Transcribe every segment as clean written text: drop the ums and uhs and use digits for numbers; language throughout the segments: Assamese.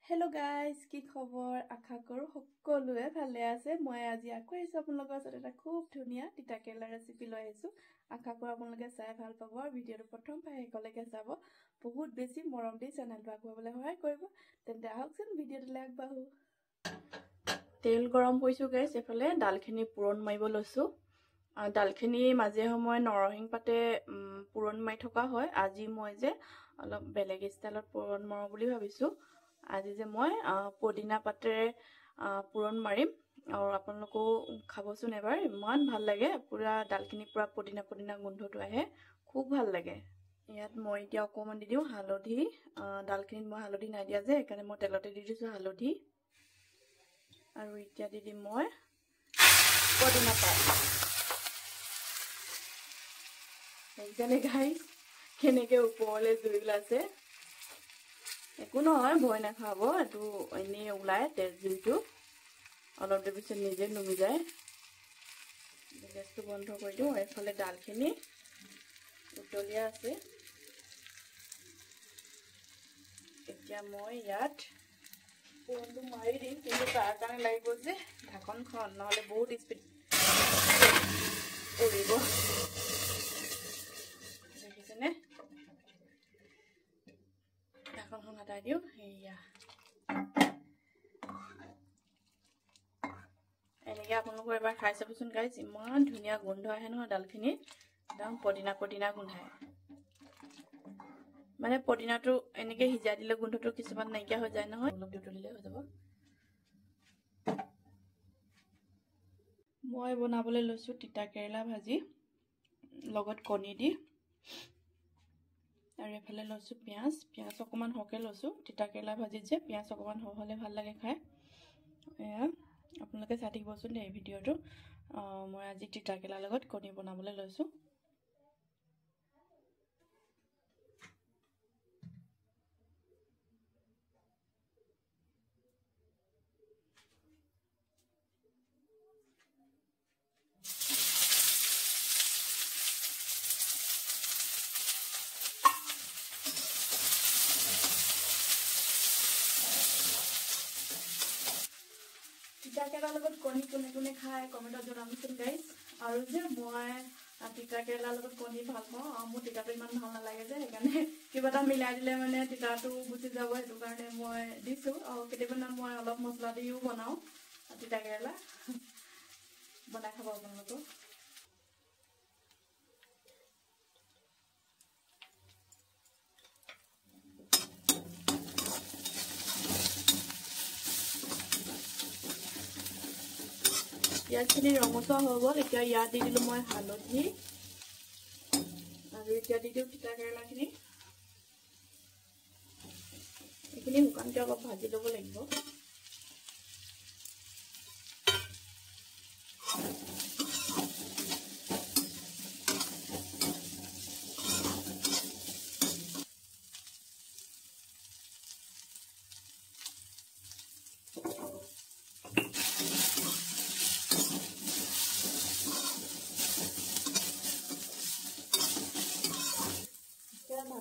Hello guys, কি খবৰ? আশা কৰো সকলোৱে ভালে আছে। মই আজি আকৌ আহিছো আপোনালোকৰ ওচৰত এটা খুব ধুনীয়া তিতা কেৰেলা ৰেচিপি লৈ আহিছো। আশা কৰো আপোনালোকে চাই ভাল পাব আৰু ভিডিঅটো প্ৰথম পাই শেষলৈকে চাব। বহুত বেছি মৰম দি চেনেলটো আগবঢ়াবলৈ সহায় কৰিব। তেন্তে আহকচোন ভিডিঅটোলৈ আগবাঢ়ো। তেল গৰম কৰিছো গাইছ, এফালে ডালখিনি পুৰণ মাৰিব লৈছো। ডালখিনি মাজে সময়ে নৰসিংহ পাতে পুৰণ মাৰি থকা হয়। আজি মই যে অলপ বেলেগ ষ্টাইলত পুৰণ মাৰো বুলি ভাবিছো। আজি যে মই পদিনা পাতেৰে পুৰণ মাৰিম আৰু আপোনালোকো খাবচোন এবাৰ। ইমান ভাল লাগে, পুৰা ডালখিনি পুৰা পদিনা গোন্ধটো আহে, খুব ভাল লাগে। ইয়াত মই এতিয়া অকণমান দি দিওঁ হালধি। ডালখিনিত মই হালধি নাই দিয়া যে, সেইকাৰণে মই তেলতে দি দিছোঁ হালধি। আৰু এতিয়া দি দিম মই পদিনা পাত। সেইকাৰণে গাইছ কেনেকৈ ওপৰলৈ জুই ওলাইছে। একো নহয়, ভয় নাখাব, এইটো এনেই ওলায় তেল জুইটো। অলপ দেৰি পিছত নিজে নুমি যায়। গেছটো বন্ধ কৰি দিওঁ। এইফালে ডালখিনি উতলিয়া আছে। এতিয়া মই ইয়াত পুৰণটো মাৰি দিম, কিন্তু তাৰ কাৰণে লাগিব যে ঢাকনখন, নহ'লে বহুত স্পীড উৰিব। দেখিছেনে? ঢাকনখন হটাই দিওঁ। সেয়া এনেকৈ আপোনালোকৰ এবাৰ খাই চাবচোন গাইজ। ইমান ধুনীয়া গোন্ধ আহে নহয় ডালখিনি, একদম পদিনা গোন্ধায়। মানে পদিনাটো এনেকৈ সিজাই দিলে গোন্ধটো কিছুমান নাইকিয়া হৈ যায় নহয়, অলপ উতলিলে হৈ যাব। মই বনাবলৈ লৈছোঁ তিতা কেৰেলা ভাজি লগত কণী দি। আৰু এফালে লৈছোঁ পিঁয়াজ অকণমান সৰহকৈ লৈছোঁ। তিতা কেৰেলা ভাজিত যে পিঁয়াজ অকণমান সৰহ হ'লে ভাল লাগে খাই। এয়া আপোনালোকে চাই থাকিবচোন দেই ভিডিঅ'টো। মই আজি তিতা কেৰেলাৰ লগত কণী বনাবলৈ লৈছোঁ। তিতা কেৰেলাৰ লগত কণী কোনে খায় কমেণ্টত জনাবচোন গাইজ। আৰু যে মই তিতা কেৰেলাৰ লগত কণী ভাল পাওঁ, আৰু মোৰ তিতাটো ইমান ভাল নালাগে যে, সেইকাৰণে কিবা এটা মিলাই দিলে মানে তিতাটো গুচি যাব, সেইটো কাৰণে মই দিছোঁ। আৰু কেতিয়াবা মই অলপ মছলা দিও বনাওঁ তিতা কেৰেলা। বনাই খাব আপোনালোকেও। পিঁয়াজখিনি ৰঙচুৱা হৈ গ'ল। এতিয়া ইয়াত দি দিলোঁ মই হালধি, আৰু এতিয়া দি দিওঁ তিতা কেৰেলাখিনি। এইখিনি শুকানকৈ অলপ ভাজি ল'ব লাগিব।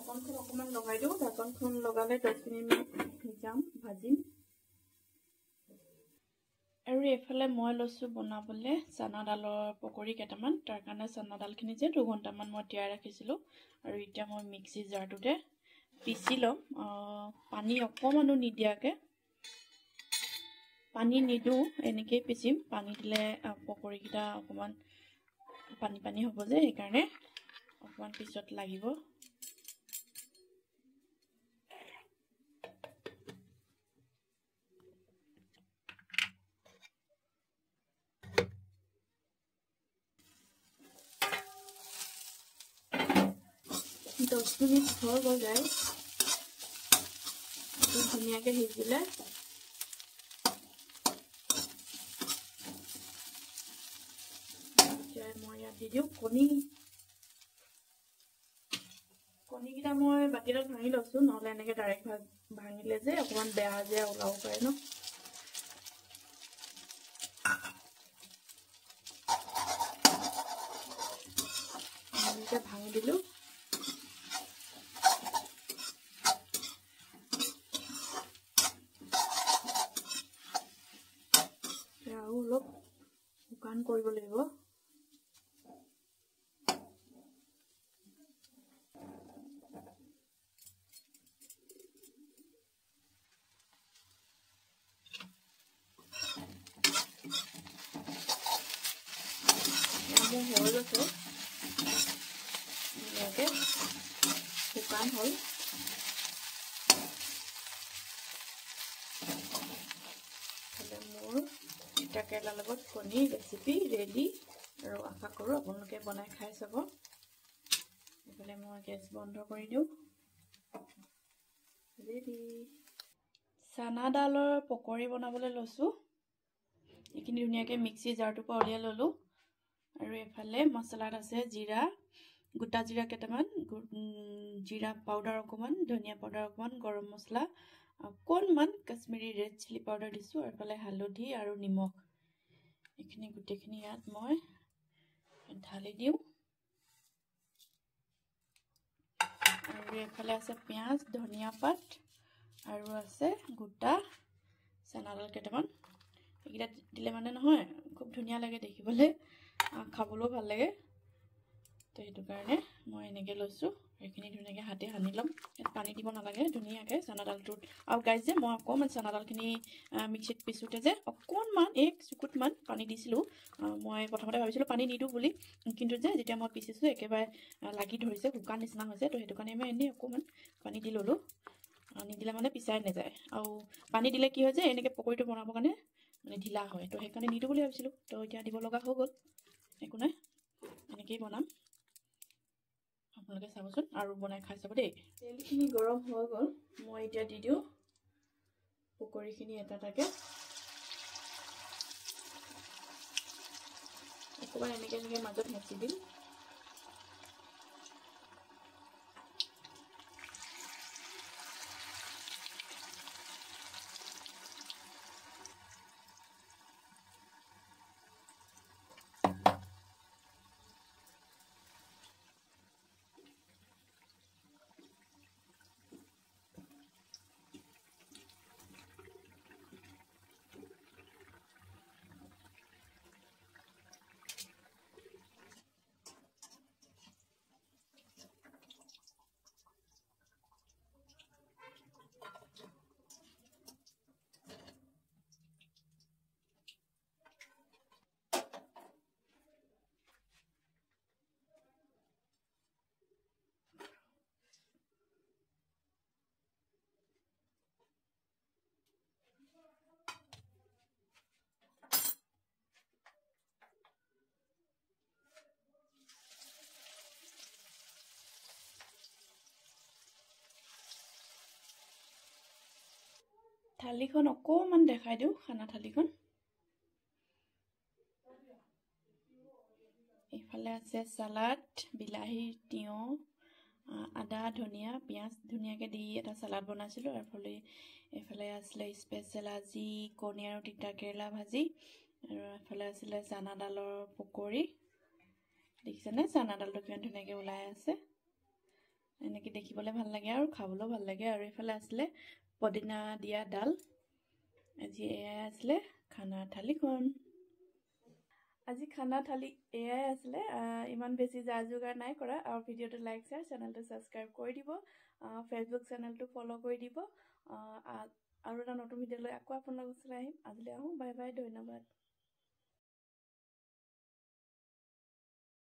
ঢাকনখন অকণমান লগাই দিওঁ। ঢাকনখন লগালে 10 মিনিট ভাজিম। আৰু এইফালে মই লৈছোঁ বনাবলৈ চানা ডালৰ পকৰি কেইটামান। তাৰ কাৰণে চানা ডালখিনি যে 2 ঘণ্টামান মই তিয়াই ৰাখিছিলোঁ। আৰু এতিয়া মই মিক্সি জাৰটোতে পিচি ল'ম, পানী অকণমানো নিদিয়াকৈ। পানী নিদিওঁ, এনেকৈয়ে পিচিম। পানী দিলে পকৰিকেইটা অকণমান পানী হ'ব যে, সেইকাৰণে অকণমান পিছত লাগিব। দহ মিনিট হৈ গ'ল গাইজ, ধুনীয়াকৈ সিজিলে। এতিয়া মই ইয়াত দি দিওঁ কণীকেইটা মই বাতি এটাত ভাঙি লৈছোঁ, নহ'লে এনেকৈ ডাইৰেক্ট ভাঙিলে যে অকণমান বেয়া যে ওলাব পাৰে ন। এনেকৈ ভাঙি দিলোঁ। শুকান কৰিব লাগিব হৈ গৈছে ধুনীয়াকৈ শুকান হ'ল মোৰ তিতা কেৰেলাৰ লগত কণী ৰেচিপি ৰেডি আৰু আশা কৰোঁ আপোনালোকে বনাই খাই চাব এইফালে মই গেছ বন্ধ কৰি দিওঁ ৰেডি চানা দালৰ পকৰি বনাবলৈ লৈছোঁ এইখিনি ধুনীয়াকৈ মিক্সি জাৰটোৰ পৰা উলিয়াই ল'লোঁ আৰু এফালে মছলাত আছে জিৰা গোটা জিৰা কেইটামান জিৰা পাউডাৰ অকণমান ধনিয়া পাউডাৰ অকণমান গৰম মছলা অকণমান কাশ্মীৰী ৰেড চিলি পাউডাৰ দিছোঁ আৰু এফালে হালধি আৰু নিমখ এইখিনি গোটেইখিনি ইয়াত মই ঢালি দিওঁ আৰু এফালে আছে পিঁয়াজ ধনিয়া পাত আৰু আছে গোটা চানাডাল কেইটামান এইকেইটা দিলে মানে নহয় খুব ধুনীয়া লাগে দেখিবলৈ খাবলৈও ভাল লাগে তো সেইটো কাৰণে মই এনেকৈ লৈছোঁ এইখিনি ধুনীয়াকৈ হাতে সানি ল'ম ইয়াত পানী দিব নালাগে ধুনীয়াকৈ চানাডালটোত আৰু গাইজ যে মই অকণমান চানাডালখিনি মিক্সিত পিছোঁতে যে অকণমান এক চুকুটমান পানী দিছিলোঁ মই প্ৰথমতে ভাবিছিলোঁ পানী নিদিওঁ বুলি কিন্তু যে যেতিয়া মই পিচিছোঁ একেবাৰে লাগি ধৰিছে শুকান নিচিনা হৈছে তো সেইটো কাৰণে মই এনেই অকণমান পানী দি ল'লোঁ নিদিলে মানে পিচাই নাযায় আৰু পানী দিলে কি হয় যে এনেকৈ পকৰিটো বনাবৰ কাৰণে মানে ঢিলা হয় তো সেইকাৰণে নিদিওঁ বুলি ভাবিছিলোঁ তো এতিয়া দিব লগা হৈ গ'ল একো নাই এনেকৈয়ে বনাম আপোনালোকে চাবচোন আৰু বনাই খাই চাব দেই তেলখিনি গৰম হৈ গ'ল মই এতিয়া দি দিওঁ পকৰিখিনি এটা এটাকৈ অকণমান এনেকৈ মাজত হেঁচি দিম থালিখন অকণমান দেখাই দিওঁ খানা থালিখন এইফালে আছে চালাড বিলাহী তিয়ঁহ আদা ধনিয়া পিঁয়াজ ধুনীয়াকৈ দি এটা চালাড বনাইছিলোঁ আৰু এইফালে আছিলে স্পেচিয়েল আজি কণী আৰু তিতা কেৰেলা ভাজি আৰু এফালে আছিলে চানাডালৰ পকৰি দেখিছেনে চানাডালটো কিমান ধুনীয়াকৈ ওলাই আছে এনেকৈ দেখিবলৈ ভাল লাগে আৰু খাবলৈও ভাল লাগে আৰু এইফালে আছিলে পদিনা দিয়া ডাল আজি এয়াই আছিলে খানা থালিখন আজি খানা থালি এয়াই আছিলে ইমান বেছি যা যোগাৰ নাই কৰা আৰু ভিডিঅ'টো লাইক শ্বেয়াৰ চেনেলটো ছাবস্ক্ৰাইব কৰি দিব ফেচবুক চেনেলটো ফ'ল' কৰি দিব আৰু এটা নতুন ভিডিঅ' লৈ আকৌ আপোনালোকৰ ওচৰলৈ আহিম আজিলৈ আহোঁ বাই বাই ধন্যবাদ